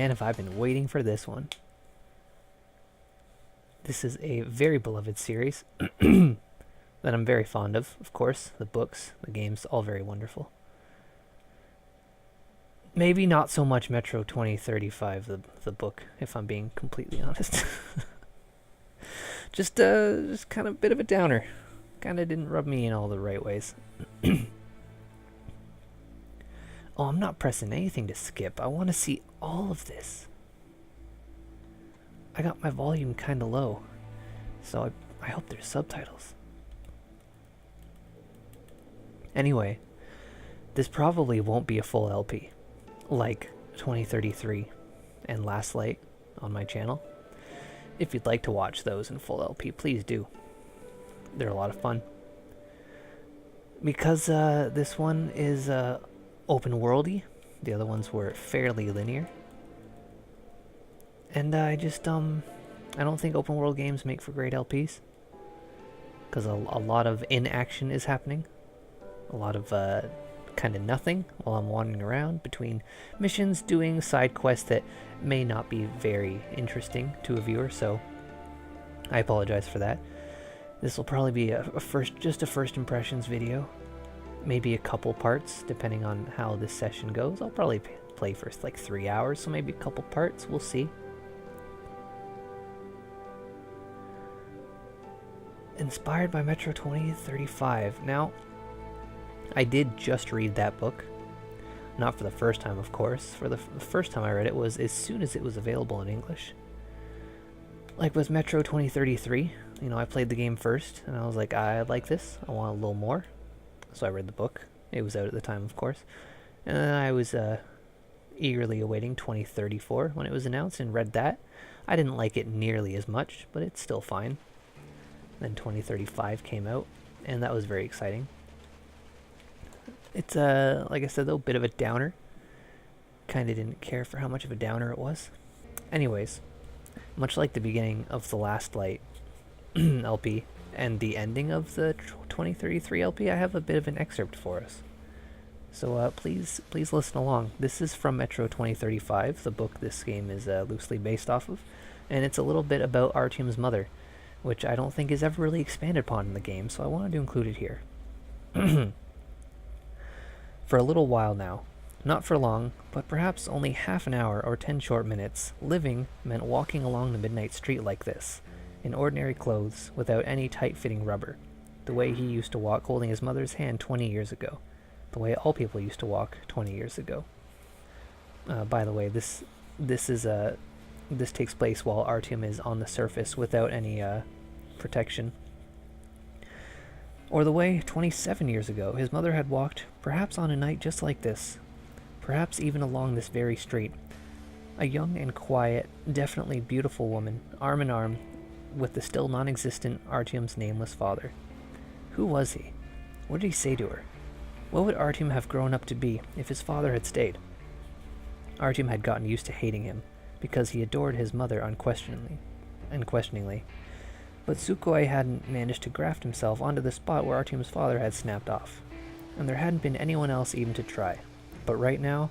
man, have I been waiting for this one. This is a very beloved series that I'm very fond of course. The books, the games, all very wonderful. Maybe not so much Metro 2035, the book, if I'm being completely honest. just kind of a bit of a downer. Kind of didn't rub me in all the right ways. Oh, I'm not pressing anything to skip. I want to see all of this. I got my volume kind of low, so I hope there's subtitles. Anyway, this probably won't be a full LP, like 2033 and Last Light on my channel. If you'd like to watch those in full LP, please do. They're a lot of fun. Because this one is open worldy, the other ones were fairly linear. And I just, I don't think open world games make for great LPs. Because a lot of inaction is happening. A lot of kind of nothing while I'm wandering around between missions, doing side quests that may not be very interesting to a viewer, so I apologize for that. This will probably be just a first impressions video. Maybe a couple parts, depending on how this session goes. I'll probably play for like 3 hours, so maybe a couple parts, we'll see. Inspired by Metro 2035. Now, I did just read that book. Not for the first time, of course. For the first time I read it was as soon as it was available in English. Like with Metro 2033, you know, I played the game first, and I was like, I like this, I want a little more. So I read the book. It was out at the time, of course. And then I was eagerly awaiting 2034 when it was announced and read that. I didn't like it nearly as much, but it's still fine. Then 2035 came out, and that was very exciting. It's, like I said, though, a bit of a downer. Kind of didn't care for how much of a downer it was. Anyways, much like the beginning of the Last Light LP and the ending of the 2033 LP, I have a bit of an excerpt for us. So please listen along. This is from Metro 2035, the book this game is loosely based off of, and it's a little bit about Artyom's mother, which I don't think is ever really expanded upon in the game, so I wanted to include it here. For a little while now, not for long, but perhaps only half an hour or 10 short minutes, living meant walking along the midnight street like this, in ordinary clothes, without any tight-fitting rubber, the way he used to walk holding his mother's hand 20 years ago, the way all people used to walk 20 years ago. By the way, this takes place while Artyom is on the surface without any protection. Or the way 27 years ago his mother had walked, perhaps on a night just like this, perhaps even along this very street. A young and quiet, definitely beautiful woman, arm in arm with the still non-existent Artyom's nameless father. Who was he? What did he say to her? What would Artyom have grown up to be if his father had stayed? Artyom had gotten used to hating him, because he adored his mother unquestioningly. But Sukhoi hadn't managed to graft himself onto the spot where Artyom's father had snapped off, and there hadn't been anyone else even to try. But right now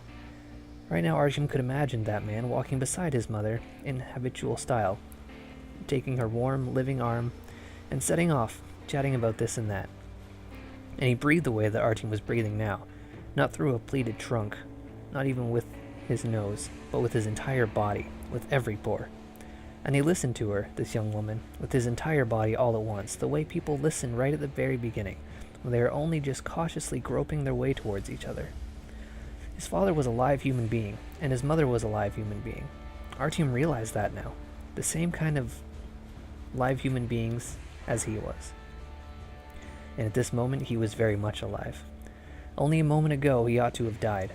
Artyom could imagine that man walking beside his mother in habitual style, taking her warm, living arm, and setting off, chatting about this and that. And he breathed the way that Artyom was breathing now, not through a pleated trunk, not even with his nose, but with his entire body, with every pore. And he listened to her, this young woman, with his entire body all at once, the way people listen right at the very beginning, when they are only just cautiously groping their way towards each other. His father was a live human being, and his mother was a live human being. Artyom realized that now. The same kind of live human beings as he was. And at this moment he was very much alive. Only a moment ago he ought to have died.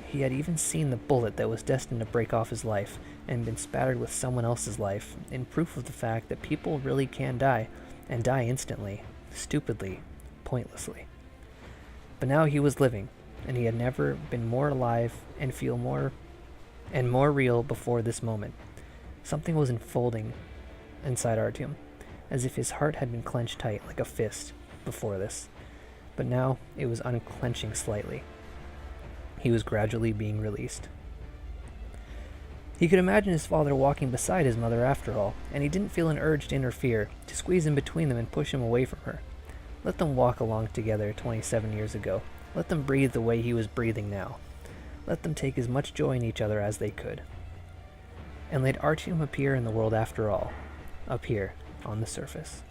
He had even seen the bullet that was destined to break off his life and been spattered with someone else's life, in proof of the fact that people really can die, and die instantly, stupidly, pointlessly. But now he was living, and he had never been more alive and feel more real before this moment. Something was unfolding inside Artyom, as if his heart had been clenched tight like a fist before this, but now it was unclenching slightly. He was gradually being released. He could imagine his father walking beside his mother after all, and he didn't feel an urge to interfere, to squeeze in between them and push him away from her. Let them walk along together 27 years ago. Let them breathe the way he was breathing now. Let them take as much joy in each other as they could. And let Artyom appear in the world after all, up here, on the surface.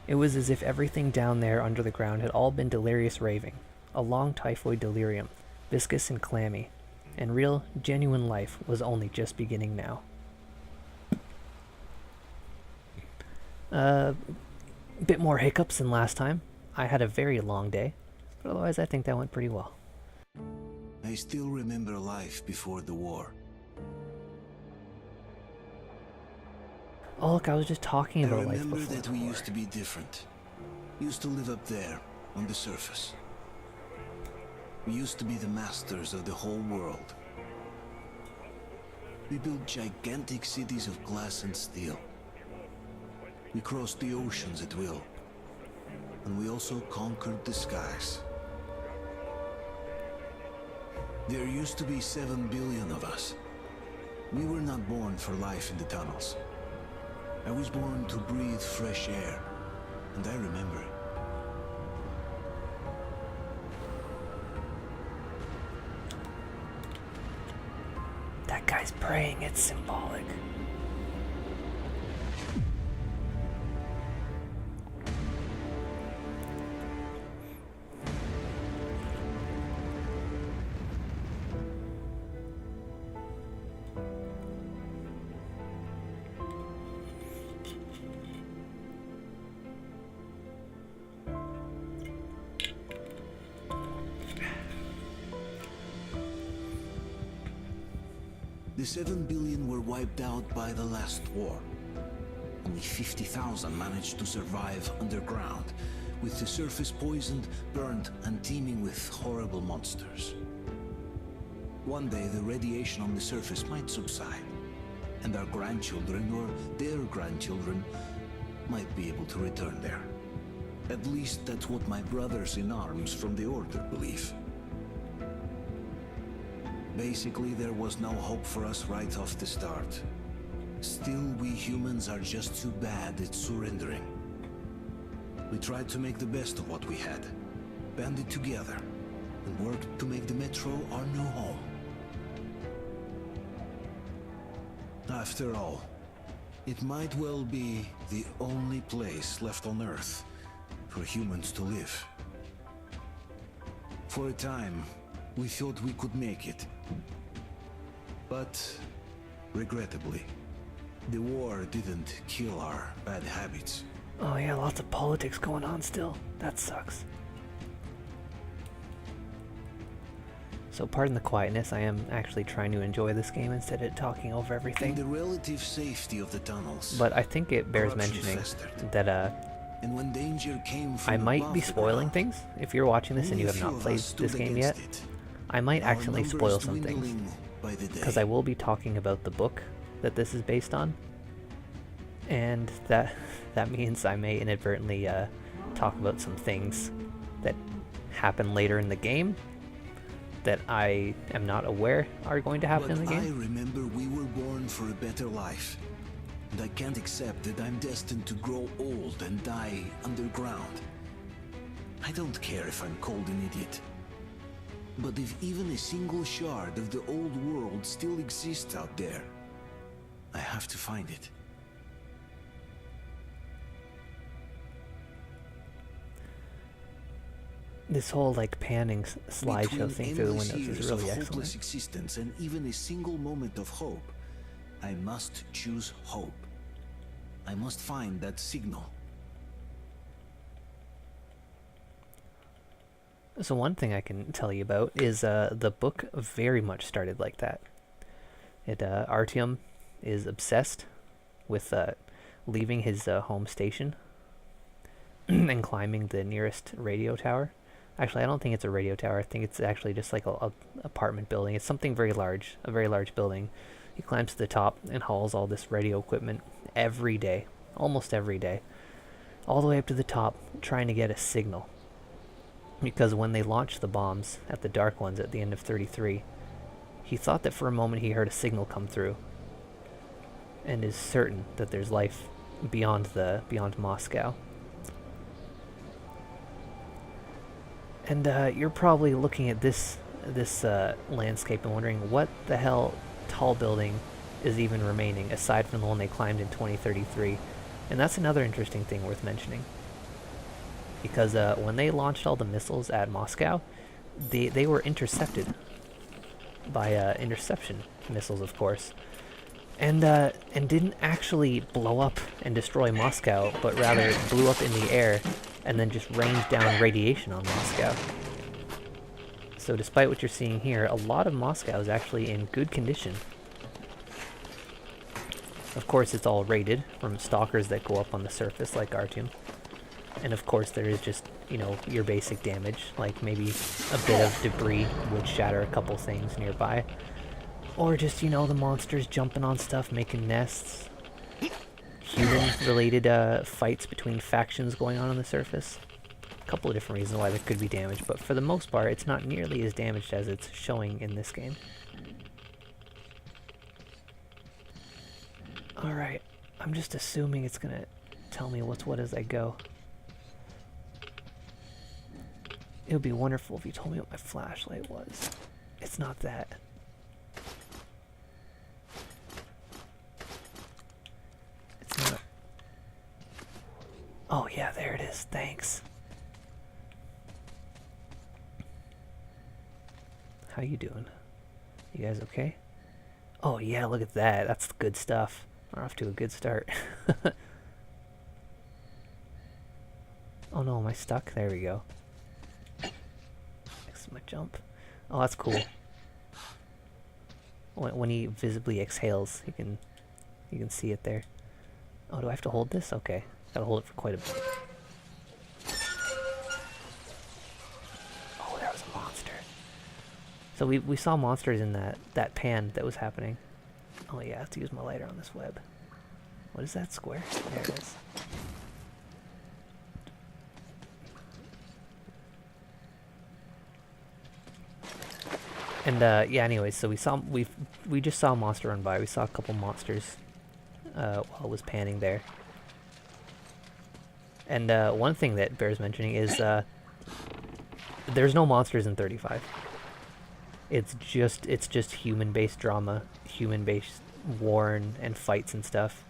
It was as if everything down there under the ground had all been delirious raving, a long typhoid delirium, viscous and clammy, and real, genuine life was only just beginning now. Bit more hiccups than last time. I had a very long day, but otherwise I think that went pretty well. I still remember life before the war. Oh look, I was just talking about life before. I remember that we used to be different. Used to live up there, on the surface. We used to be the masters of the whole world. We built gigantic cities of glass and steel. We crossed the oceans at will. And we also conquered the skies. There used to be 7 billion of us. We were not born for life in the tunnels. I was born to breathe fresh air, and I remember it. That guy's praying, it's symbolic. The 7 billion were wiped out by the last war. Only 50,000 managed to survive underground, with the surface poisoned, burnt, and teeming with horrible monsters. One day the radiation on the surface might subside, and our grandchildren or their grandchildren might be able to return there. At least that's what my brothers in arms from the Order believe. Basically, there was no hope for us right off the start. Still, we humans are just too bad at surrendering. We tried to make the best of what we had, banded together, and worked to make the Metro our new home. After all, it might well be the only place left on Earth for humans to live. For a time, we thought we could make it. But, regrettably, the war didn't kill our bad habits. Oh yeah, lots of politics going on still. That sucks. So pardon the quietness, I am actually trying to enjoy this game instead of talking over everything. In the relative safety of the tunnels, but I think it bears mentioning that and when danger came from I might be spoiling things. If you're watching this and you have not played this game yet, I might accidentally spoil some things, because I will be talking about the book that this is based on, and that means I may inadvertently talk about some things that happen later in the game that I am not aware are going to happen in the game. I remember we were born for a better life, and I can't accept that I'm destined to grow old and die underground. I don't care if I'm called an idiot. But if even a single shard of the old world still exists out there, I have to find it. This whole like panning slideshow thing through the windows is really excellent. Hopeless existence and even a single moment of hope, I must choose hope. I must find that signal. So one thing I can tell you about is the book very much started like that. Artyom is obsessed with leaving his home station and climbing the nearest radio tower. Actually, I don't think it's a radio tower. I think it's actually just like a apartment building. It's something very large, a very large building. He climbs to the top and hauls all this radio equipment every day, almost every day, all the way up to the top, trying to get a signal. Because when they launched the bombs at the Dark Ones at the end of 33, He thought that for a moment he heard a signal come through, and is certain that there's life beyond Moscow. And you're probably looking at this landscape and wondering what the hell tall building is even remaining aside from the one they climbed in 2033. And that's another interesting thing worth mentioning, because when they launched all the missiles at Moscow, they were intercepted by interception missiles, of course, and didn't actually blow up and destroy Moscow, but rather blew up in the air and then just rained down radiation on Moscow. So despite what you're seeing here, a lot of Moscow is actually in good condition. Of course, it's all rated from stalkers that go up on the surface like Artyom. And of course, there is just, you know, your basic damage, like maybe a bit of debris would shatter a couple things nearby. Or just, you know, the monsters jumping on stuff, making nests. Human-related fights between factions going on the surface. A couple of different reasons why there could be damage, but for the most part, it's not nearly as damaged as it's showing in this game. Alright, I'm just assuming it's gonna tell me what's what as I go. It would be wonderful if you told me what my flashlight was. It's not that. It's not. Oh yeah, there it is. Thanks. How you doing? You guys okay? Oh yeah, look at that. That's good stuff. We're off to a good start. Oh no, am I stuck? There we go. Next to my jump. Oh, that's cool. When he visibly exhales, you can see it there. Oh, do I have to hold this? Okay. Gotta hold it for quite a bit. Oh, there was a monster. So we saw monsters in that pan that was happening. Oh yeah, I have to use my lighter on this web. What is that square? There it is. And yeah, anyways, so we just saw a monster run by. We saw a couple monsters while it was panning there. And one thing that bears mentioning is there's no monsters in 35. It's just human-based drama, human-based war and fights and stuff.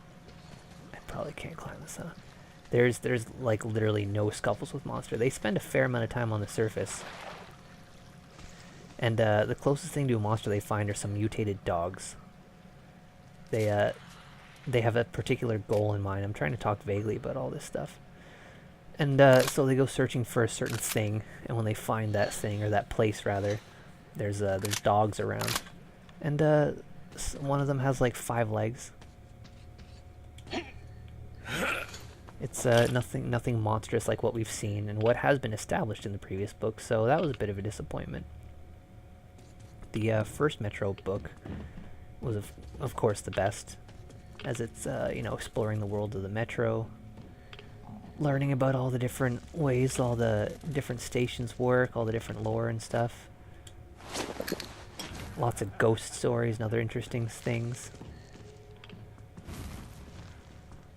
I probably can't climb this, huh? There's like literally no scuffles with monster. They spend a fair amount of time on the surface. And the closest thing to a monster they find are some mutated dogs. They have a particular goal in mind. I'm trying to talk vaguely about all this stuff. And so they go searching for a certain thing, and when they find that thing, or that place rather, there's dogs around. And one of them has like 5 legs. It's nothing monstrous like what we've seen and what has been established in the previous book, so that was a bit of a disappointment. The first Metro book was of course the best, as it's you know, exploring the world of the Metro, learning about all the different ways all the different stations work, all the different lore and stuff. Lots of ghost stories and other interesting things.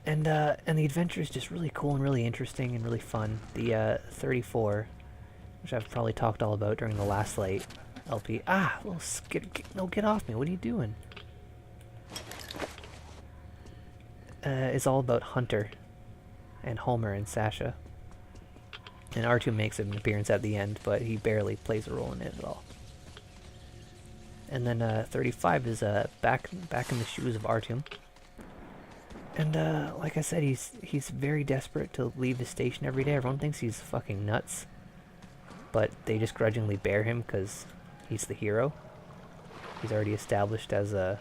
And the adventure is just really cool and really interesting and really fun. The 34, which I've probably talked all about during the last light LP. Ah, little no, get off me! What are you doing? It's all about Hunter, and Homer and Sasha. And R2 makes an appearance at the end, but he barely plays a role in it at all. And then 35 is back in the shoes of Artyom. And like I said, he's very desperate to leave his station every day. Everyone thinks he's fucking nuts, but they just grudgingly bear him because he's the hero. He's already established as a...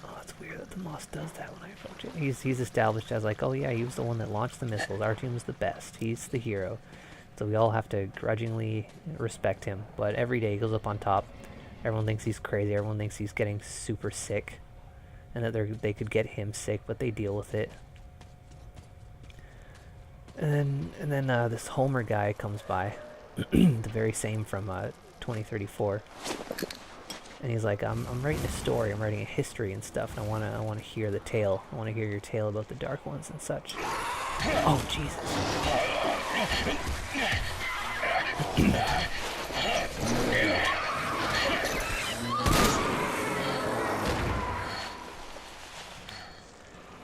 Oh, it's weird that the moss does that when I approach it. He's established as like, oh yeah, he was the one that launched the missiles. Artyom's the best. He's the hero. So we all have to grudgingly respect him. But every day he goes up on top. Everyone thinks he's crazy. Everyone thinks he's getting super sick. And that they could get him sick, but they deal with it. And then this Homer guy comes by. The very same from 2034. And he's like, I'm writing a story, I'm writing a history and stuff, and I wanna hear the tale. I wanna hear your tale about the Dark Ones and such. Oh, Jesus.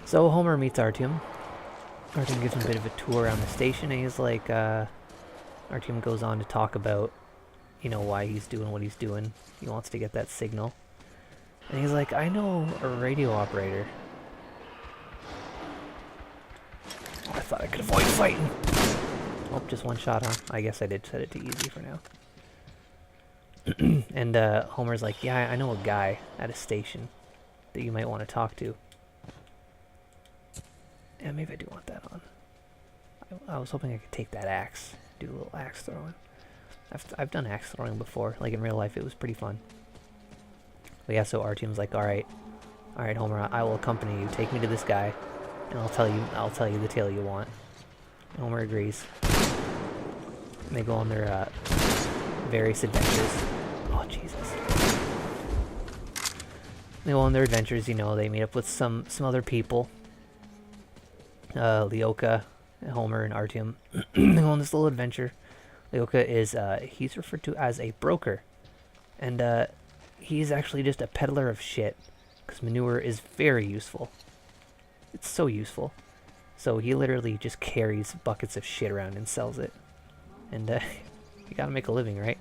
So Homer meets Artyom. Artyom gives him a bit of a tour around the station, and he's like, Artyom goes on to talk about, you know, why he's doing what he's doing. He wants to get that signal. And he's like, I know a radio operator. Oh, I thought I could avoid fighting. Oh, just one shot, huh? I guess I did set it to easy for now. And Homer's like, yeah, I know a guy at a station that you might want to talk to. Yeah, maybe I do want that on. I was hoping I could take that axe, do a little axe throwing. I've done axe throwing before, like in real life. It was pretty fun. But yeah, so Artyom's like, all right, Homer, I will accompany you. Take me to this guy, and I'll tell you the tale you want. And Homer agrees. And they go on their various adventures. Oh Jesus! They go on their adventures. You know, they meet up with some other people. Leoka, Homer, and Artyom. They go on this little adventure. Leoka is, he's referred to as a broker. And, he's actually just a peddler of shit. Because manure is very useful. It's so useful. So he literally just carries buckets of shit around and sells it. And, you gotta make a living, right?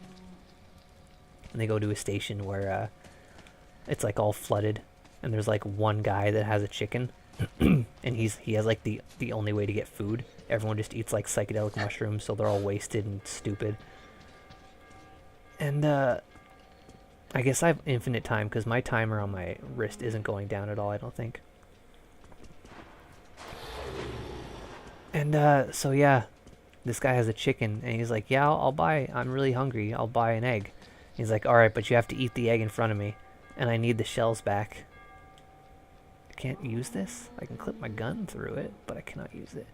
And they go to a station where, it's like all flooded. And there's like one guy that has a chicken. And he has like the only way to get food. Everyone just eats like psychedelic mushrooms, so they're all wasted and stupid. And I guess I have infinite time because my timer on my wrist isn't going down at all, I don't think. And so yeah, this guy has a chicken, and he's like, yeah, I'll buy. I'm really hungry. I'll buy an egg. He's like, all right, but you have to eat the egg in front of me, and I need the shells back. Can't use this. I can clip my gun through it, but I cannot use it.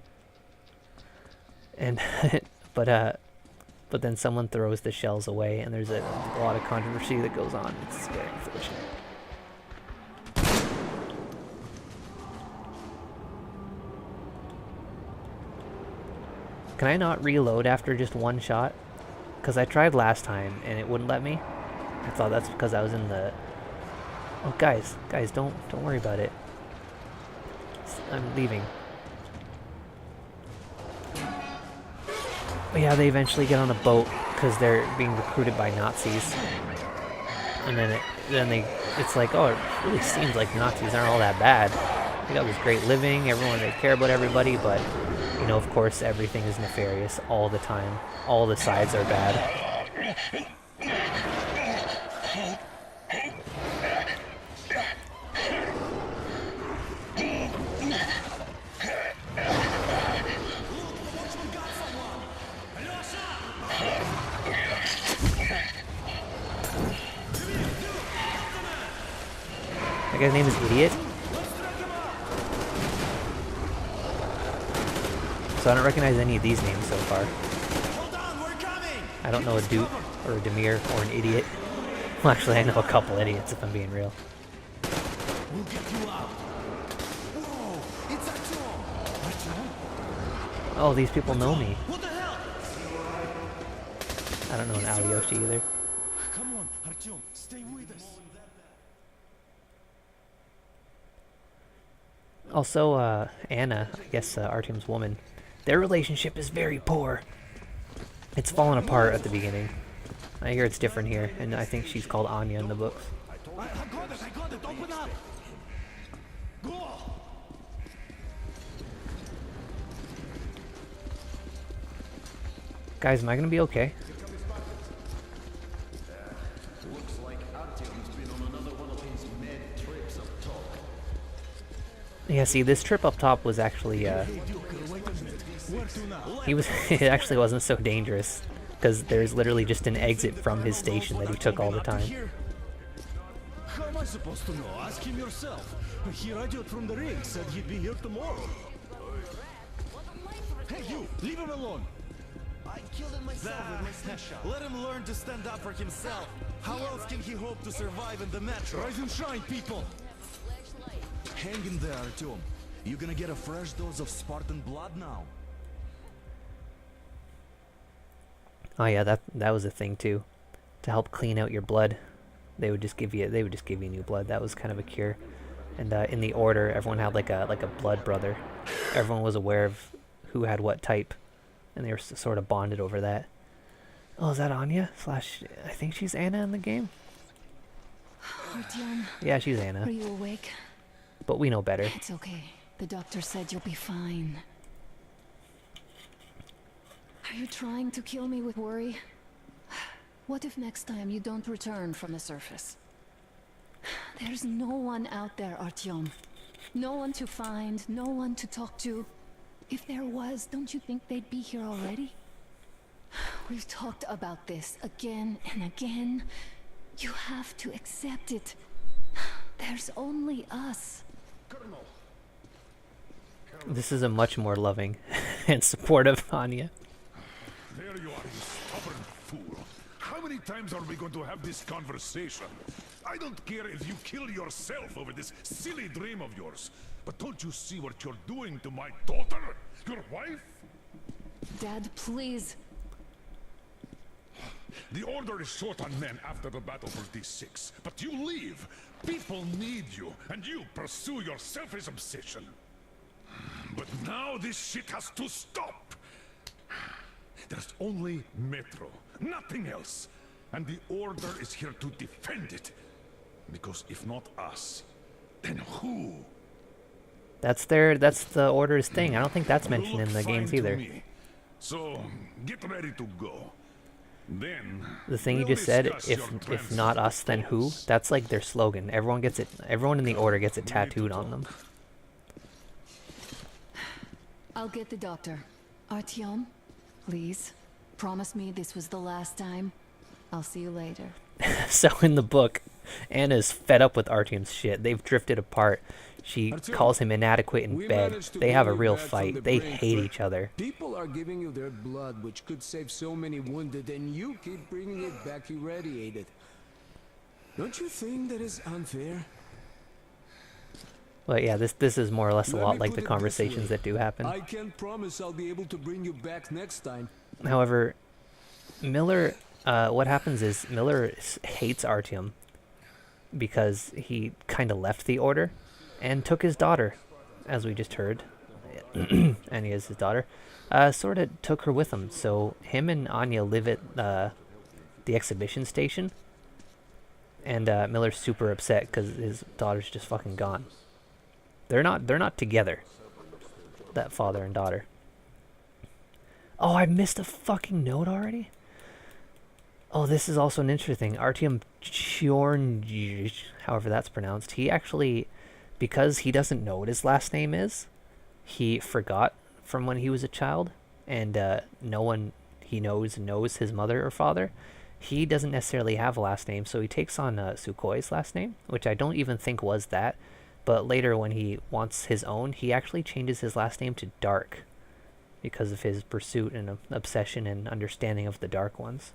And but then someone throws the shells away, and there's a lot of controversy that goes on. It's very unfortunate. Can I not reload after just one shot? Because I tried last time and it wouldn't let me. I thought that's because I was in the. Oh, guys, don't worry about it. I'm leaving. But yeah, they eventually get on a boat because they're being recruited by Nazis. And then it's like, oh, it really seems like Nazis aren't all that bad. They got this great living, they care about everybody, but you know, of course, everything is nefarious all the time. All the sides are bad. That guy's name is Idiot. So I don't recognize any of these names so far. I don't know a Duke or a Demir or an Idiot. Well, actually, I know a couple idiots if I'm being real. We'll get you out. Whoa, it's Artyom. Oh, these people know me. What the hell? I don't know an Aoyoshi either. Come on, Artyom, stay with us. Also, Anna, I guess Artyom's woman, their relationship is very poor. It's fallen apart at the beginning. I hear it's different here, and I think she's called Anya in the books. I got it, open up. Go. Guys, am I gonna be okay? Looks like Artyom's been on another one of his mad trips up top. Yeah, see, this trip up top was actually, it actually wasn't so dangerous, because there's literally just an exit from his station that he took all the time. How am I supposed to know? Ask him yourself. He radioed from the ring, said he'd be here tomorrow. Hey, you! Leave him alone! I killed him myself with my slingshot. Let him learn to stand up for himself. How else can he hope to survive in the metro? Rise and shine, people! Hang in there, Artyom. You're gonna get a fresh dose of Spartan blood now. Oh yeah, that was a thing too. To help clean out your blood, they would just give you new blood. That was kind of a cure. And in the order, everyone had like a blood brother. Everyone was aware of who had what type, and they were sort of bonded over that. Oh, is that Anya? Slash, I think she's Anna in the game. Artyom, Yeah, she's Anna, are you awake? but we know better. It's okay. The doctor said you'll be fine. Are you trying to kill me with worry? What if next time you don't return from the surface? There's no one out there, Artyom. No one to find, no one to talk to. If there was, don't you think they'd be here already? We've talked about this again and again. You have to accept it. There's only us. This is a much more loving and supportive Anya. There you are, you stubborn fool. How many times are we going to have this conversation? I don't care if you kill yourself over this silly dream of yours. But don't you see what you're doing to my daughter? Your wife? Dad, please. The Order is short on men after the battle for D6. But you leave. People need you, and you pursue your selfish obsession. But now this shit has to stop. There's only Metro, nothing else. And the Order is here to defend it. Because if not us, then who? That's the Order's thing. I don't think that's mentioned in the Look games fine to either. me. So, get ready to go. Then The thing you we'll just said, discuss if your not us, then who? That's like their slogan. Everyone gets it. Everyone in the Order gets it tattooed on them. I'll get the doctor. Artyom, please. Promise me this was the last time. I'll see you later. So in the book, Anna's fed up with Artyom's shit. They've drifted apart. She calls him inadequate in We bed. managed to They have a bring you real back from fight. the They brink, hate but each other. People are giving you their blood, which could save so many wounded, and you keep bringing it back irradiated. Don't you think that is unfair? But yeah, this is more or less a Let lot me like put the it this conversations way. that do happen. I can't promise I'll be able to bring you back next time. However, Miller, what happens is Miller hates Artyom because he kind of left the Order and took his daughter, as we just heard. And he is his daughter. Sort of took her with him. So him and Anya live at the exhibition station. And Miller's super upset because his daughter's just fucking gone. They're not together. That father and daughter. Oh, I missed a fucking note already? Oh, this is also an interesting thing. Artyom Chornj, however that's pronounced, he actually, because he doesn't know what his last name is, he forgot from when he was a child, and no one he knows his mother or father. He doesn't necessarily have a last name, so he takes on Sukhoi's last name, which I don't even think was that. But later, when he wants his own, he actually changes his last name to Dark because of his pursuit and obsession and understanding of the Dark Ones.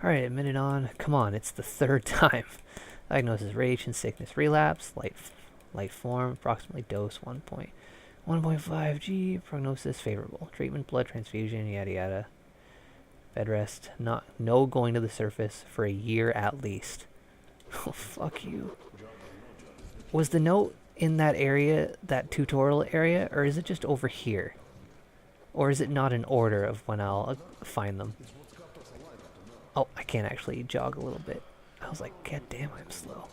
Alright, a minute on. Come on, it's the third time. Diagnosis: radiation sickness, relapse, light form, approximately dose 1.5 G, prognosis favorable. Treatment: blood transfusion, yada yada. Bed rest, no going to the surface for a year at least. Oh, fuck you. Was the note in that area, that tutorial area, or is it just over here? Or is it not in order of when I'll find them? Oh, I can't actually jog a little bit. I was like, god damn, I'm slow.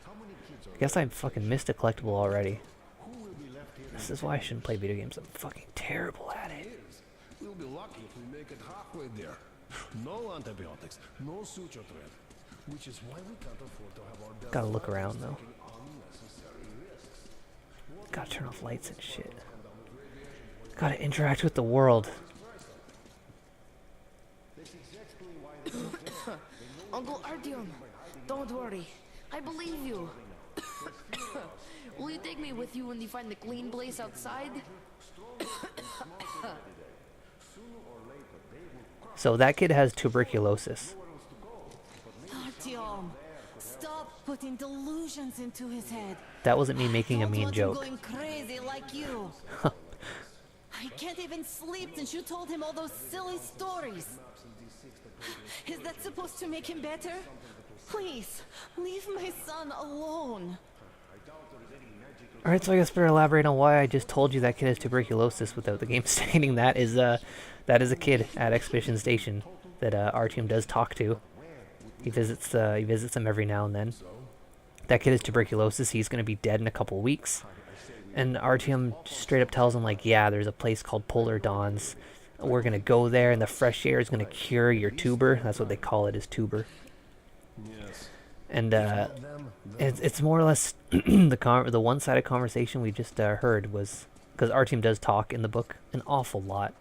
I guess I fucking missed a collectible already. This is why I shouldn't play video games. I'm fucking terrible at it. We'll be lucky if we make it halfway there. No antibiotics, no suture thread. Which is why we can't afford to have our Gotta look around though. Gotta turn off lights and shit. Gotta interact with the world. Uncle Artyom, don't worry. I believe you. Will you take me with you when you find the clean place outside? So that kid has tuberculosis. Artyom, stop putting delusions into his head. That wasn't me making a I don't mean want joke. him going crazy like you. I can't even sleep since you told him all those silly stories. Is that supposed to make him better? Please, leave my son alone. Alright, so I guess better elaborate on why I just told you that kid has tuberculosis without the game stating that is a kid at Expedition Station that Artyom does talk to. He visits him every now and then. That kid has tuberculosis. He's going to be dead in a couple weeks. And Artyom straight up tells him, like, yeah, there's a place called Polar Dawns. We're going to go there, and the fresh air is going to cure your tuber. That's what they call it, is tuber. Yes. And it's more or less the one-sided conversation we just heard was, because Artyom does talk in the book an awful lot.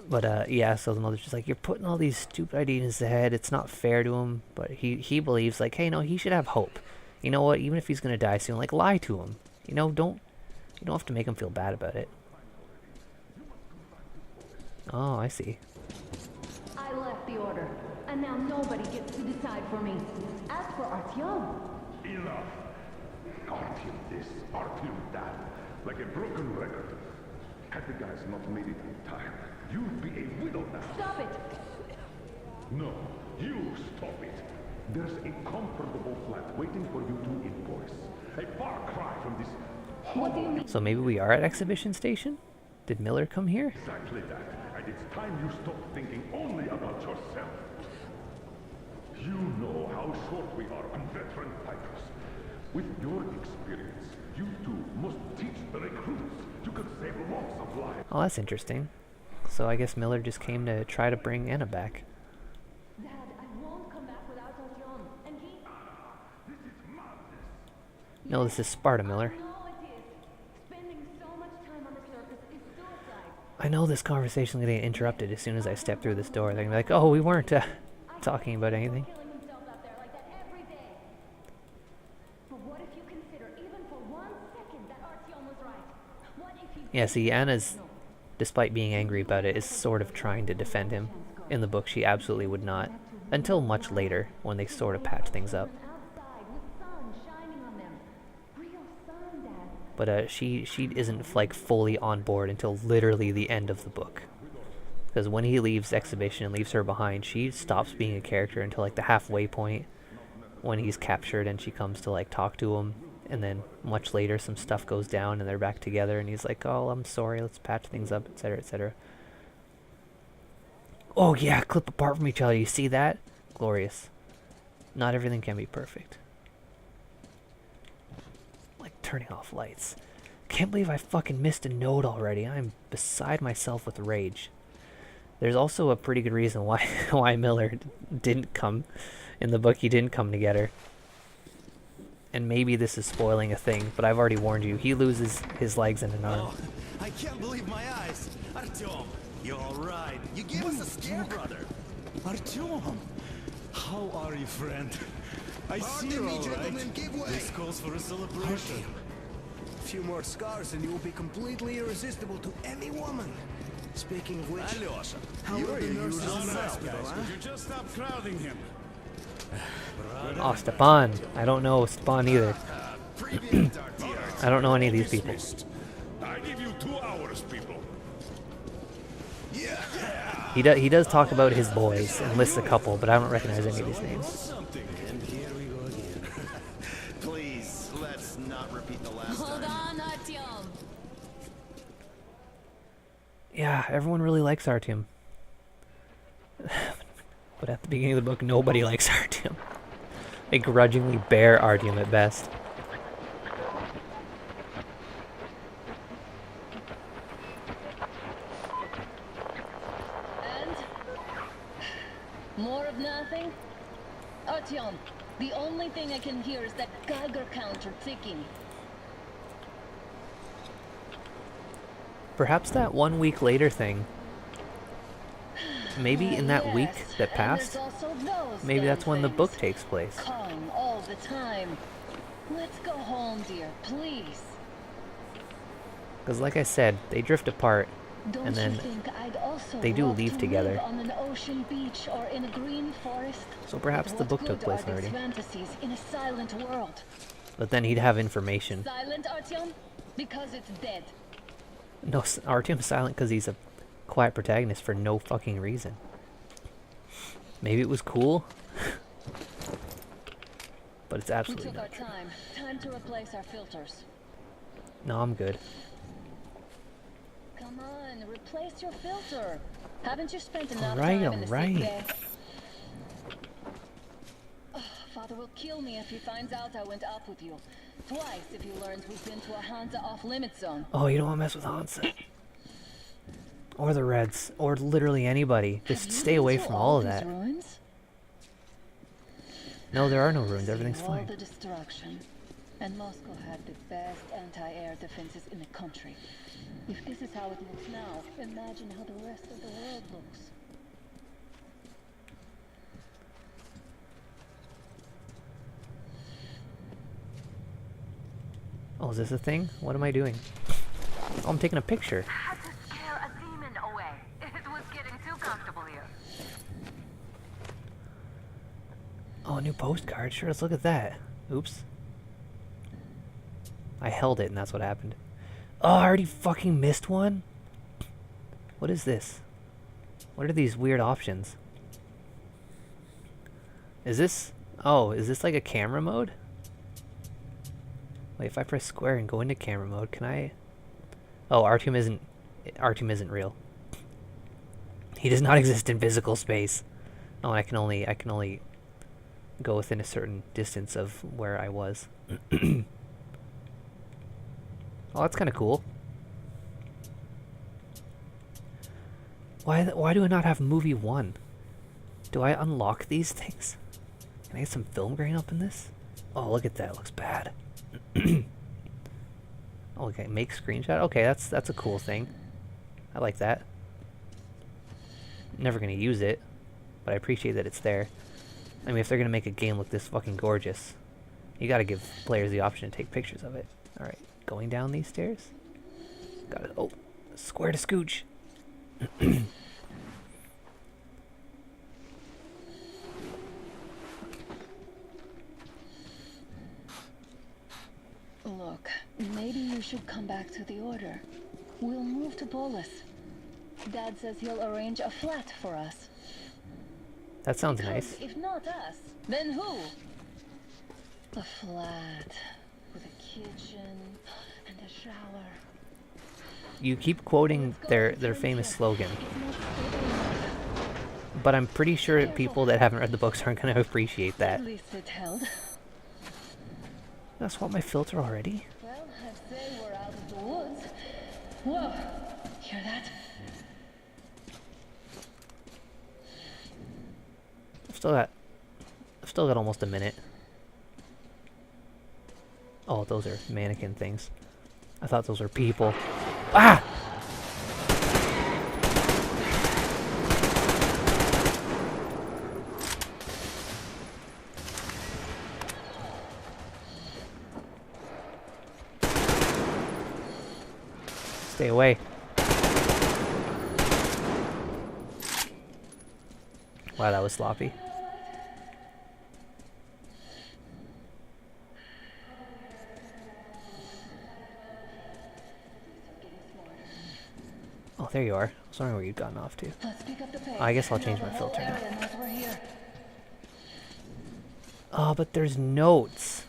But yeah, so the mother's just like, you're putting all these stupid ideas in his head. It's not fair to him. But he believes, like, hey, no, he should have hope. You know what? Even if he's gonna die soon, like, lie to him. You know, you don't have to make him feel bad about it. Oh, I see. I left the order, and now nobody gets to decide for me. As for Artyom... Enough! Artyom this, Artyom that, like a broken record. Had the guys not made it in time, you'd be a widow now. Stop it! No, you stop it. There's a comfortable flat waiting for you to invoice. A far cry from this... What do you mean? So maybe we are at Exhibition Station? Did Miller come here? Exactly that. And it's time you stop thinking only about yourself. You know how short we are on veteran fighters. With your experience, you too must teach the recruits. You could save lots of lives. Oh, that's interesting. So I guess Miller just came to try to bring Anna back. Dad, I won't come back without Artyom, and he... This is madness. No, this is Sparta, Miller. No, it is. Spending so much time on the surface is suicide. I know this conversation is going to get interrupted as soon as I step through this door. They're going to be like, oh, we weren't talking about anything. Killing himself out there like that every day. But what if you consider, even for 1 second, that Artyom was right? What if he... Yeah, see, Anna's, despite being angry about it, is sort of trying to defend him. In the book, she absolutely would not. Until much later, when they sort of patch things up. outside with sun shining on them. Real sun, Dad. But she isn't, like, fully on board until literally the end of the book. Because when he leaves Exhibition and leaves her behind, she stops being a character until, like, the halfway point. When he's captured and she comes to, like, talk to him. And then much later, some stuff goes down and they're back together. And he's like, oh, I'm sorry, let's patch things up, etc., etc. Oh, yeah, clip apart from each other. You see that? Glorious. Not everything can be perfect. Like turning off lights. Can't believe I fucking missed a note already. I'm beside myself with rage. There's also a pretty good reason why why Miller didn't come in the book. He didn't come to get her. And maybe this is spoiling a thing, but I've already warned you. He loses his legs and an arm. Oh, I can't believe my eyes. Artyom, you're all right. You gave us a scare, brother. Artyom, how are you, friend? I see you're all right. This calls for a celebration. A few more scars and you will be completely irresistible to any woman. Speaking of which, Alyosha, how you're are the a nurses usual in the now, hospital, guys. huh? Could you just stop crowding him? Oh, Stepan. I don't know Stepan either. I don't know any of these people. I give you 2 hours, people. He does talk about his boys and lists a couple, but I don't recognize any of these names. Something. And here we go again. Please, let's not repeat the last Hold time. on, Artyom. Yeah, everyone really likes Artyom. But at the beginning of the book, nobody likes Artyom. They grudgingly bear Artyom at best. And? More of nothing? Artyom, the only thing I can hear is that Geiger counter ticking. Perhaps that 1 week later thing. Maybe in that week Yes, that and passed, there's also those maybe that's damn when the things. book takes place. Calling all the time. Let's go home, dear, please. Because like I said, they drift apart Don't And then you think I'd also they do love leave to together. live on an ocean beach or in a green forest? So perhaps But the what book took good place are these already. fantasies in a silent world? But then he'd have information. Silent, Artyom? Because it's dead. No, Artyom's silent because he's a quiet protagonist for no fucking reason. Maybe it was cool. But it's We absolutely took our not true. time. Time to replace our filters. No, I'm good. Come on, replace your filter. Haven't you spent enough Alright, time in the sick alright. bay? Ugh, Father will kill me if he finds out I went up with you. Twice if he learns we've been to a Hansa off-limit zone. Oh, you don't want to mess with Hansa. Or the Reds. Or literally anybody. Just Have you stay been away to from all of these that. Ruins? No, there are no ruins. Everything's See all fine. the destruction. And Moscow had the best anti-air defenses in the country. If this is how it looks now, imagine how the rest of the world looks. Oh, is this a thing? What am I doing? Oh, I'm taking a picture. Had to scare a demon away. It was getting too comfortable here. Oh, a new postcard. Sure, let's look at that. Oops. I held it and that's what happened. Oh, I already fucking missed one? What is this? What are these weird options? Is this... Oh, is this like a camera mode? Wait, if I press square and go into camera mode, can I... Oh, Artyom isn't real. He does not exist in physical space. Oh, I can only go within a certain distance of where I was. Oh, that's kind of cool. Why do I not have movie 1? Do I unlock these things? Can I get some film grain up in this? Oh, look at that. It looks bad. Okay, make screenshot. Okay, that's a cool thing. I like that. Never gonna use it, but I appreciate that it's there. I mean, if they're gonna make a game look this fucking gorgeous, you gotta give players the option to take pictures of it. Alright, going down these stairs. Got it. Oh, square to scooch. Look, maybe you should come back to the Order. We'll move to Polis. Dad says he'll arrange a flat for us. That sounds nice. If not us, then who? A flat with a kitchen and a shower. You keep quoting their famous slogan, but I'm pretty sure people that haven't read the books aren't gonna appreciate that. At least it held. Did I swap my filter already? Well, I'd say we're out of the woods. Whoa! Hear that? I've still got almost a minute. Oh, those are mannequin things. I thought those were people. Ah! Stay away. Wow, that was sloppy. Oh, there you are. I was wondering where you'd gotten off to. Let's pick up the pace. I guess I'll change Know my the whole filter now. area knows we're here. Oh, but there's notes.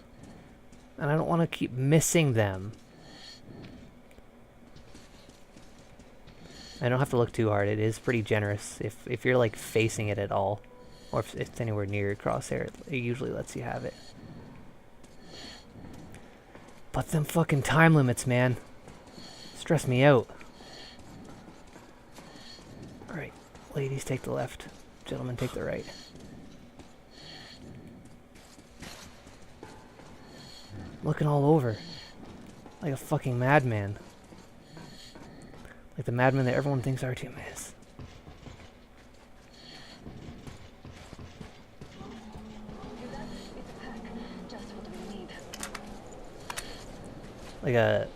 And I don't want to keep missing them. I don't have to look too hard. It is pretty generous if you're like facing it at all. Or if it's anywhere near your crosshair, it usually lets you have it. But them fucking time limits, man. Stress me out. Alright, ladies take the left. Gentlemen take the right. Looking all over. Like a fucking madman. Like the madman that everyone thinks Artyom is. Just what we need. Like a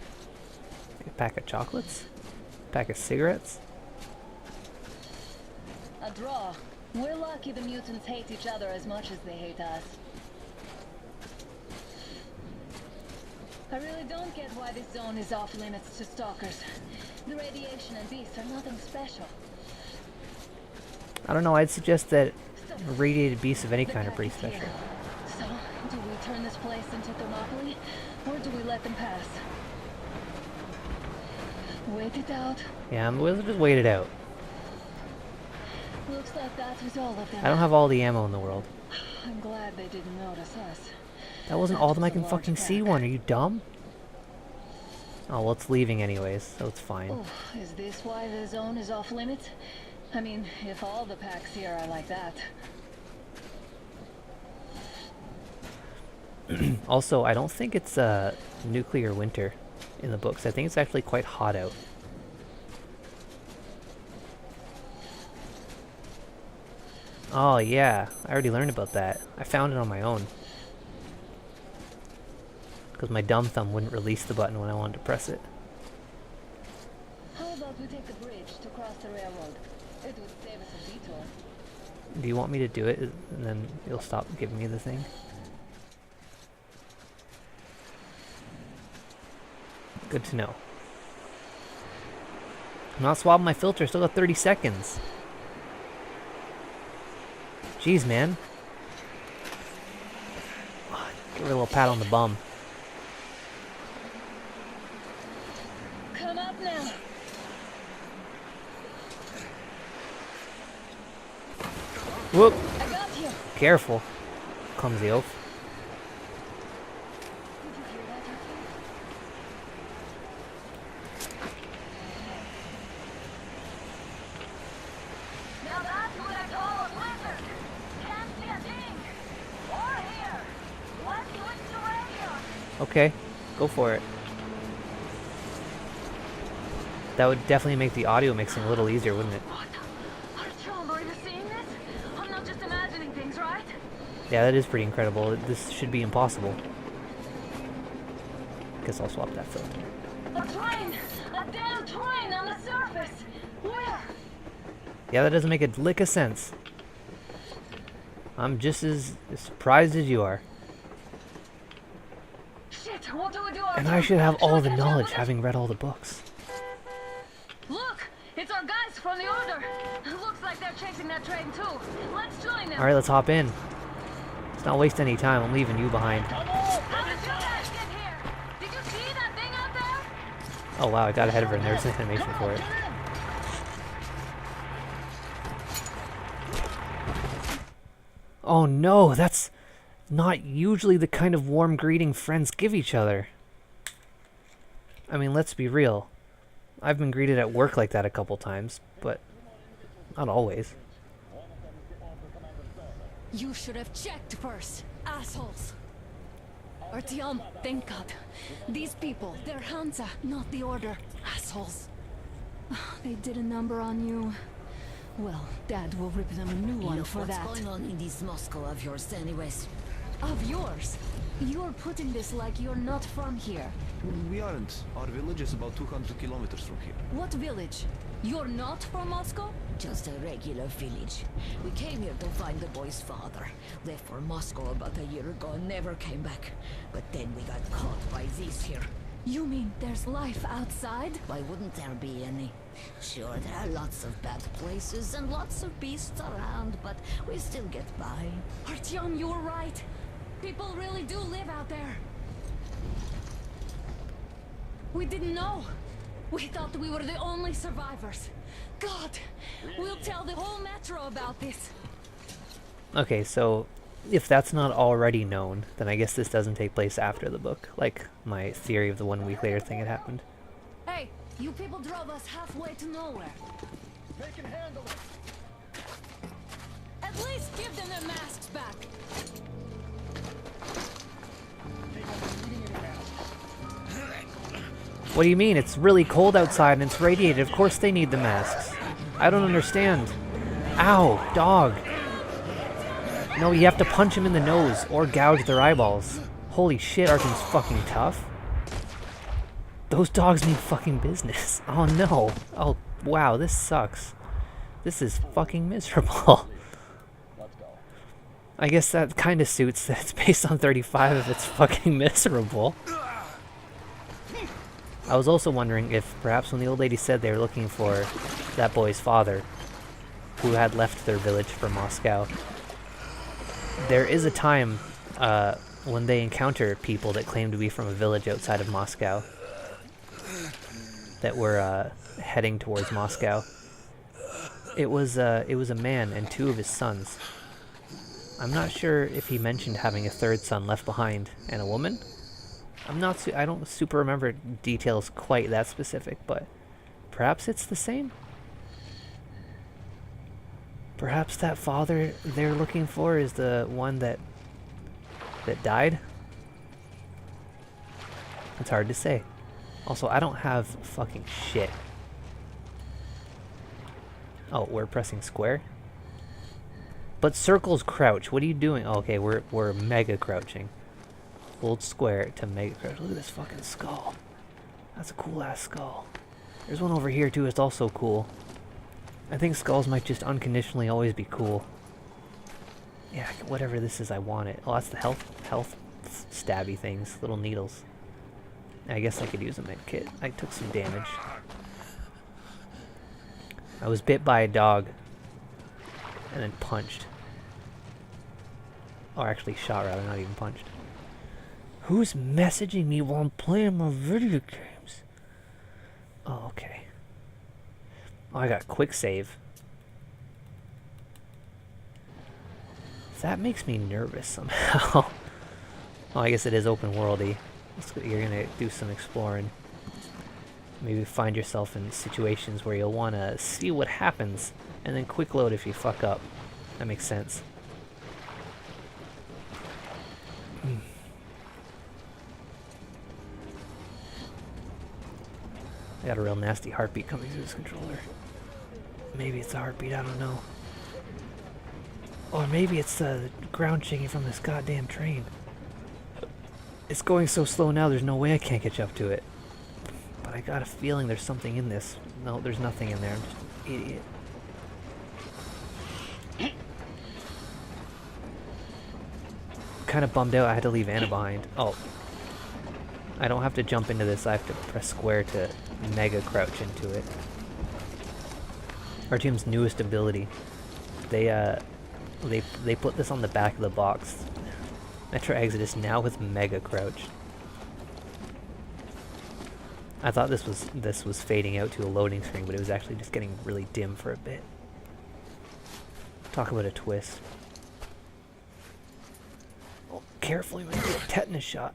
pack of chocolates? Pack of cigarettes? A draw. We're lucky the mutants hate each other as much as they hate us. I really don't get why this zone is off limits to stalkers. The radiation and beasts are nothing special. I don't know, I'd suggest that radiated beasts of any kind are pretty special. So, do we turn this place into Thermopylae, or do we let them pass? Wait it out. Yeah, we'll just wait it out. Looks like that was all of them. I don't have all the ammo in the world. I'm glad they didn't notice us. That wasn't all of them. I can fucking see one. Are you dumb? Oh, well, it's leaving anyways, so it's fine. Oh, is this why the zone is off limits? I mean, if all the packs here are like that. Also, I don't think it's nuclear winter in the books. I think it's actually quite hot out. Oh yeah, I already learned about that. I found it on my own. Because my dumb thumb wouldn't release the button when I wanted to press it. How about we take the bridge to cross the railroad? It would save us a detour. Do you want me to do it, and then you'll stop giving me the thing? Good to know. I'm not swapping my filter, still got 30 seconds. Jeez, man. Give her a little pat on the bum. Come up now. Whoop! I got you. Careful. Clumsy oaf. Did you hear that, Arthur? Now that's what I call a blizzard. Can't see a thing. Or here. Let's switch to radio. Okay, go for it. That would definitely make the audio mixing a little easier, wouldn't it? What? Artyom, are you seeing this? I'm not just imagining things, right? Yeah, that is pretty incredible. This should be impossible. Guess I'll swap that filter. A train! A damn train on the surface! Where? Yeah, that doesn't make a lick of sense. I'm just as surprised as you are. Shit, what do we do? And I should have all the knowledge, having read all the books. Look! It's our guys from the Order! Looks like they're chasing that train too. Let's join them! Alright, let's hop in. Let's not waste any time. I'm leaving you behind. How did you guys get here? Did you see that thing out there? Oh wow, I got ahead of her and there's an animation for it. Oh no, that's not usually the kind of warm greeting friends give each other. I mean, let's be real. I've been greeted at work like that a couple times, but not always. You should have checked first, assholes. Artyom, thank God. These people, they're Hansa, not the Order. Assholes. They did a number on you. Well, Dad will rip them a new one for that. What's going on in this Moscow of yours anyways? Of yours? You're putting this like you're not from here. We aren't. Our village is about 200 kilometers from here. What village? You're not from Moscow? Just a regular village. We came here to find the boy's father. Left for Moscow about a year ago and never came back. But then we got caught by these here. You mean there's life outside? Why wouldn't there be any? Sure, there are lots of bad places and lots of beasts around, but we still get by. Artyom, you're right. People really do live out there. We didn't know. We thought we were the only survivors. God, we'll tell the whole metro about this. Okay, so if that's not already known, then I guess this doesn't take place after the book, like my theory of the 1 week later thing had happened. Hey, you people drove us halfway to nowhere. They can handle it. At least give them their masks back. What do you mean? It's really cold outside and it's radiated. Of course they need the masks. I don't understand. Ow, dog. No, you have to punch him in the nose or gouge their eyeballs. Holy shit, Artyom's fucking tough. Those dogs mean fucking business. Oh no. Oh, wow, this sucks. This is fucking miserable. I guess that kind of suits that it's based on 35 if it's fucking miserable. I was also wondering if perhaps when the old lady said they were looking for that boy's father, who had left their village for Moscow, there is a time when they encounter people that claim to be from a village outside of Moscow that were heading towards Moscow. It was a man and two of his sons. I'm not sure if he mentioned having a third son left behind and a woman. I don't super remember details quite that specific, but perhaps it's the same. Perhaps that father they're looking for is the one that died? It's hard to say. Also, I don't have fucking shit. Oh, we're pressing square? But circles crouch. What are you doing? Oh, okay, we're mega crouching. Hold square to mega crouch. Look at this fucking skull. That's a cool ass skull. There's one over here too, it's also cool. I think skulls might just unconditionally always be cool. Yeah, whatever this is, I want it. Oh, that's the health stabby things, little needles. I guess I could use a med kit. I took some damage. I was bit by a dog and then punched. Or actually shot, rather, not even punched. Who's messaging me while I'm playing my video games? Oh, okay. Oh, I got quick save. That makes me nervous somehow. Oh, I guess it is open worldy. You're gonna do some exploring. Maybe find yourself in situations where you'll want to see what happens, and then quick load if you fuck up. That makes sense. I got a real nasty heartbeat coming through this controller. Maybe it's a heartbeat, I don't know. Or maybe it's the ground shaking from this goddamn train. It's going so slow now, there's no way I can't catch up to it. But I got a feeling there's something in this. No, there's nothing in there. I'm just an idiot. Kind of bummed out I had to leave Anna behind. Oh. I don't have to jump into this. I have to press square to mega crouch into it. Artyom's newest ability. They put this on the back of the box. Metro Exodus now with mega crouch. I thought this was fading out to a loading screen, but it was actually just getting really dim for a bit. Talk about a twist. Oh, careful, you might get a tetanus shot.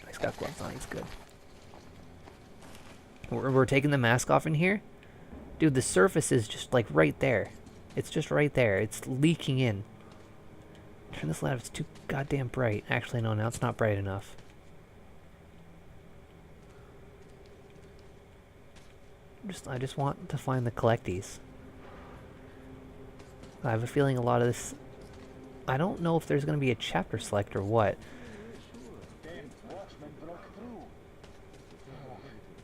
He's got gloves on, he's good. We're taking the mask off in here? Dude, the surface is just like right there. It's just right there. It's leaking in. Turn this light off, it's too goddamn bright. Actually, no, now it's not bright enough. I just want to find the collecties. I have a feeling a lot of this... I don't know if there's going to be a chapter select or what.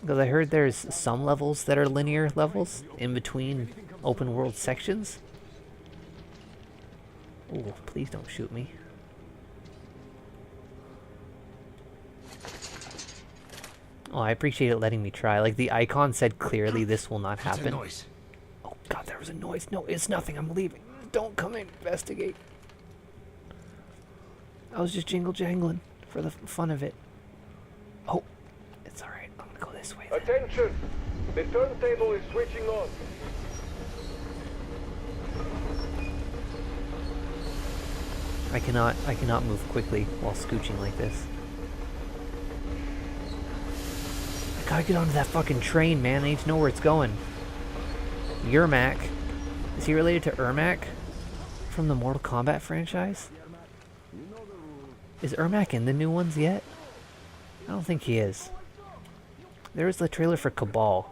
Because I heard there's some levels that are linear levels in between open world sections. Ooh, please don't shoot me. Oh, I appreciate it letting me try. Like, the icon said clearly this will not happen. Oh god, there was a noise. No, it's nothing. I'm leaving. Don't come in. Investigate. I was just jingle-jangling for the fun of it. Oh, it's alright. I'm gonna go this way then. Attention! The turntable is switching on. I cannot move quickly while scooching like this. I gotta get onto that fucking train, man. I need to know where it's going. Yermak. Is he related to Ermac from the Mortal Kombat franchise? Is Ermac in the new ones yet? I don't think he is. There was the trailer for Cabal.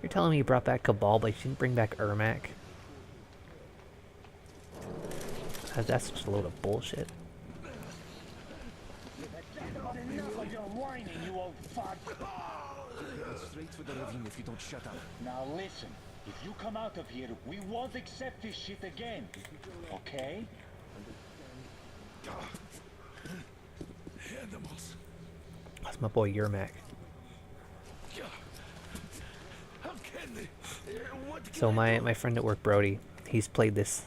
You're telling me you brought back Cabal, but you didn't bring back Ermac? That's just a load of bullshit. straight for the ravine if you don't shut up. Now listen, if you come out of here, we won't accept this shit again. Okay? Animals. That's my boy Yermak. How can they? What can So my friend at work, Brody, he's played this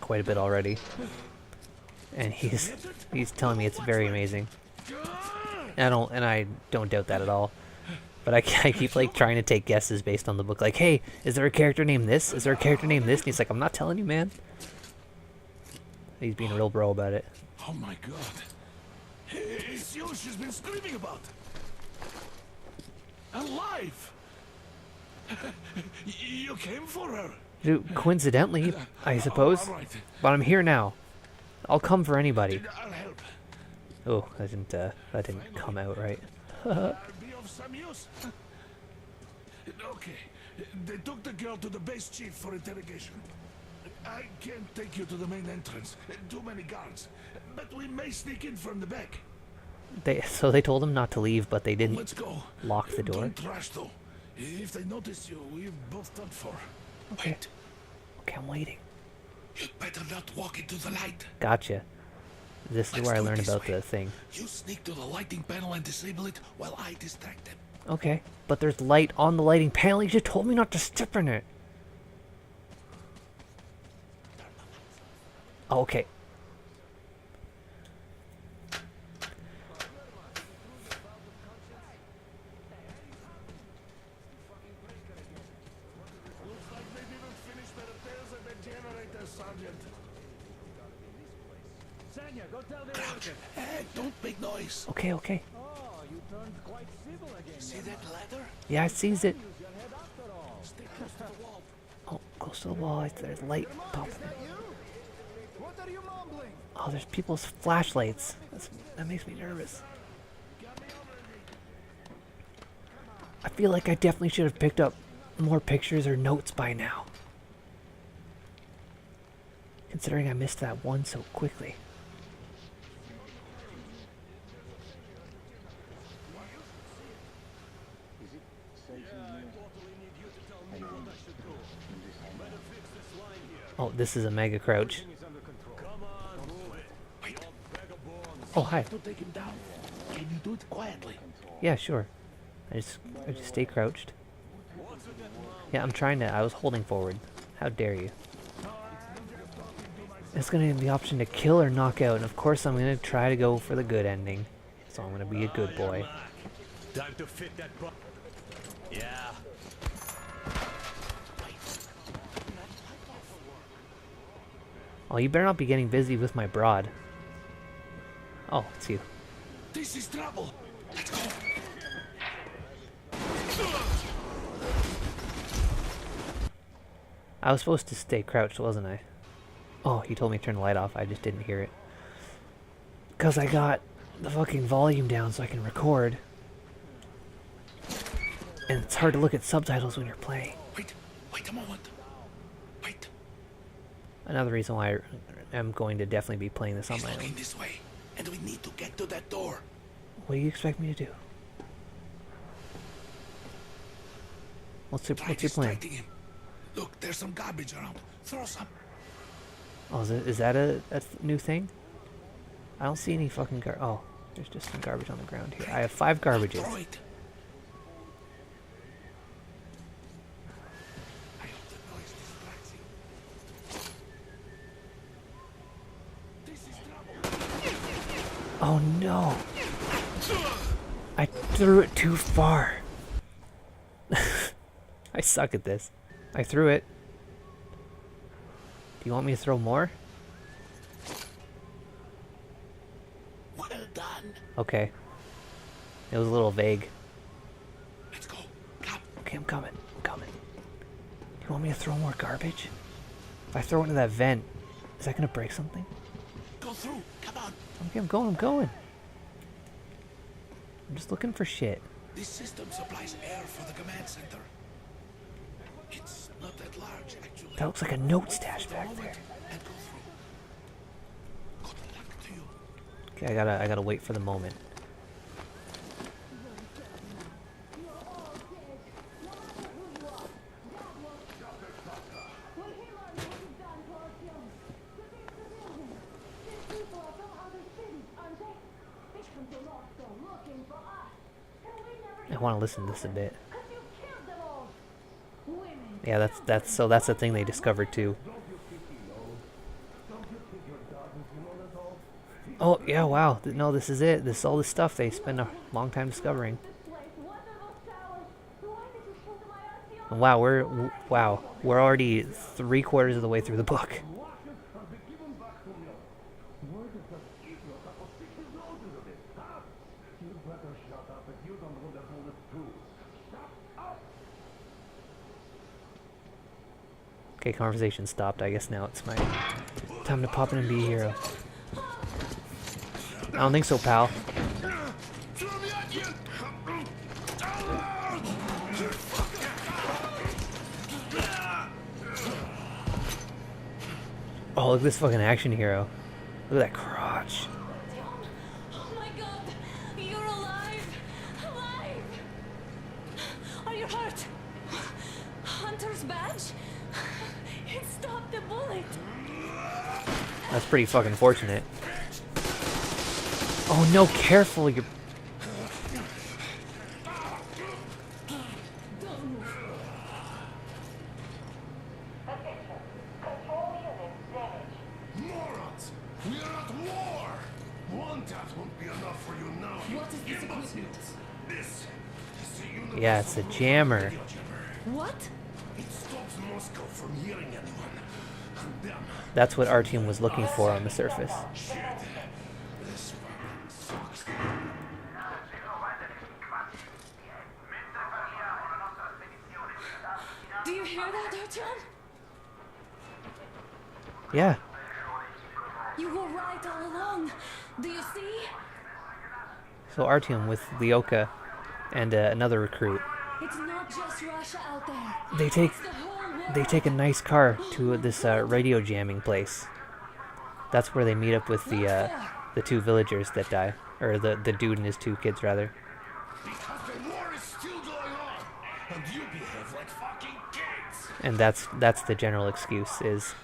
quite a bit already, and he's telling me it's very amazing. And I don't doubt that at all. But I keep like trying to take guesses based on the book. Like, hey, is there a character named this? Is there a character named this? And he's like, I'm not telling you, man. He's being a real bro about it. Oh my god. It's you she's been screaming about. Alive. You came for her. Dude, coincidentally, I suppose. All right. But I'm here now. I'll come for anybody. I'll help. Oh, that didn't come out right. I'll be of some use. Okay. They took the girl to the base chief for interrogation. I can't take you to the main entrance. Too many guards. But we may sneak in from the back. So they told him not to leave, but they didn't Let's go. lock the door. Don't rush though. If they notice you, we're both done for. Okay. Wait. Okay, I'm waiting. You'd better not walk into the light. Gotcha. This is Let's where I do it learned this about way. the thing. You sneak to the lighting panel and disable it while I distract them. Okay, but there's light on the lighting panel. You just told me not to step in it. Oh, okay. Looks like they didn't finish the repairs at the generator, Sergeant. Sanya, go tell the Crouch. Hey, don't make noise. Okay, okay. Oh, you turned quite civil again. See that ladder? Yeah, I sees it. Use your head after all. Stay close to the wall. Oh, close to the wall. There's light popping. What are you mumbling? Oh, there's people's flashlights. That makes me nervous. I feel like I definitely should have picked up more pictures or notes by now. Considering I missed that one so quickly. Oh, this is a mega crouch. Wait. Oh, hi. To take him down. Can you do it quietly? Yeah, sure. I just stay crouched. Yeah, I'm trying to. I was holding forward. How dare you? It's gonna give me the option to kill or knock out, and of course I'm gonna try to go for the good ending. So I'm gonna be a good boy. Time to fit that box. Yeah. Oh, you better not be getting busy with my broad. Oh, it's you. This is trouble. Let's go. I was supposed to stay crouched, wasn't I? Oh, he told me to turn the light off. I just didn't hear it. Because I got the fucking volume down so I can record. And it's hard to look at subtitles when you're playing. Wait a moment. Wait. Another reason why I am going to definitely be playing this on He's my looking own. this way, and we need to get to that door. What do you expect me to do? What's your plan? Distracting him. Look, there's some garbage around. Throw some. Oh, is that a new thing? I don't see any fucking oh, there's just some garbage on the ground here. I have 5 garbages. Throw it. I hope the noise distracts him. This is trouble. Oh no! I threw it too far. I suck at this. I threw it. Do you want me to throw more? Well done. Okay. It was a little vague. Let's go. Come. Okay, I'm coming. I'm coming. You want me to throw more garbage? If I throw it into that vent, is that gonna break something? Go through. Come on. Okay, I'm going. I'm going. I'm just looking for shit. This system supplies air for the command center. It's not that large, actually. That looks like a note stash back Follow there. it and go through. Good luck to you. Okay, I gotta wait for the moment. want to listen to this a bit. Yeah, that's the thing they discovered too. Oh yeah, wow. No, this is it. This is all the stuff they spend a long time discovering. Wow, we're already 3/4 of the way through the book. Okay, conversation stopped. I guess now it's my time to pop in and be a hero. I don't think so, pal. Oh, look at this fucking action hero. Look at that crotch. Oh my god! You're alive! Alive! Are you hurt? Hunter's badge? It stopped the bullet! That's pretty fucking fortunate. Oh no, careful, you're... Morons! We are at war! One tap won't be enough for you now. What is this equipment? This is the universal Yeah, it's a jammer. radio jammer. What? It stops Moscow from hearing anyone. And them. That's what Artyom was looking for on the surface. Shit. This fucking sucks. Do you hear that, Artyom? Yeah. You were right all along. Do you see? So Artyom with Lyoka and another recruit. It's not just Russia out there. They take It's the whole world. they take a nice car to this radio jamming place. That's where they meet up with the two villagers that die, or the dude and his two kids rather. Because the war is still going on, and you behave like fucking kids. And that's the general excuse, is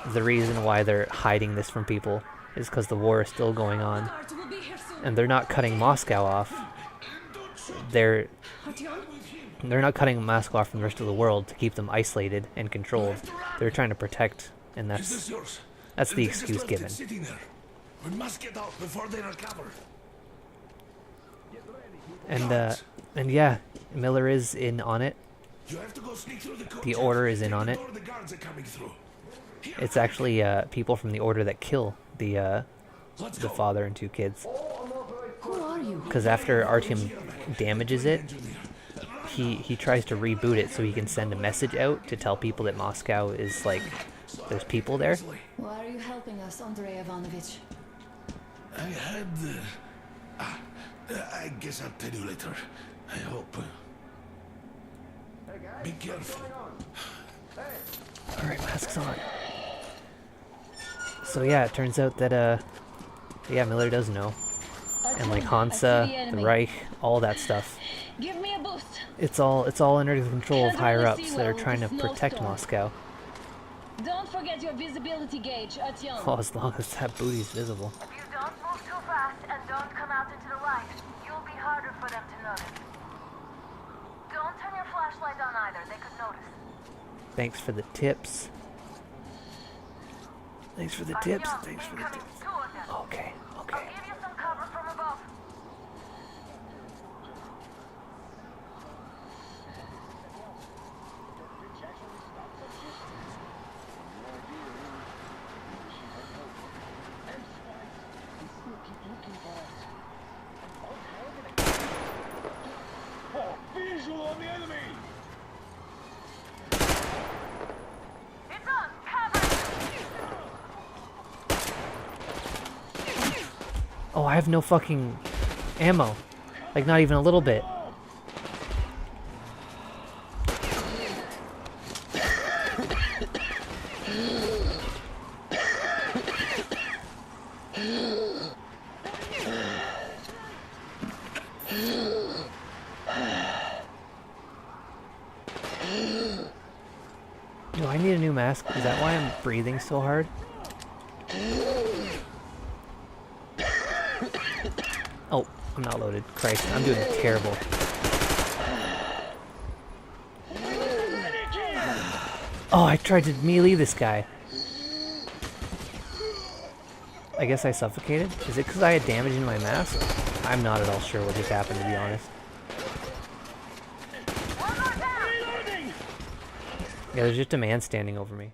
the reason why they're hiding this from people is because the war is still going on, Guards will be here soon. and they're not cutting Moscow off. They're not cutting Moscow off from the rest of the world to keep them isolated and controlled. They're trying to protect, and that's the excuse given. We must get out before they recover. And yeah, Miller is in on it. You have to go sneak through the The Order is in on it. The guards are coming through. It's actually people from the Order that kill the father and two kids. Who are you? Because after Artyom damages it, he tries to reboot it so he can send a message out to tell people that Moscow is like, there's people there. Why are you helping us, Andrei Ivanovich? I had... I guess I'll tell you later. I hope. Be careful. Alright, masks on. So yeah, it turns out that, yeah, Miller does know. And like Hansa, the Reich, all that stuff. Give me a boost. It's all under the control of higher ups that are trying to protect Moscow. Don't forget your visibility gauge, Artyom. Oh, as long as that booty's visible. If you don't move too fast and don't come out into the light, you'll be harder for them to notice. Don't turn your flashlight on either, they could notice. Thanks for the tips. Thanks for the tips. Thanks for the tips. Okay, okay. I'll give you some cover from above. Visual on the enemy! It's on, cover! Oh, I have no fucking ammo. Like, not even a little bit. Do I need a new mask? Is that why I'm breathing so hard? Oh, I'm not loaded. Christ, I'm doing terrible. Oh, I tried to melee this guy. I guess I suffocated? Is it because I had damage in my mask? I'm not at all sure what just happened, to be honest. Yeah, there's just a man standing over me.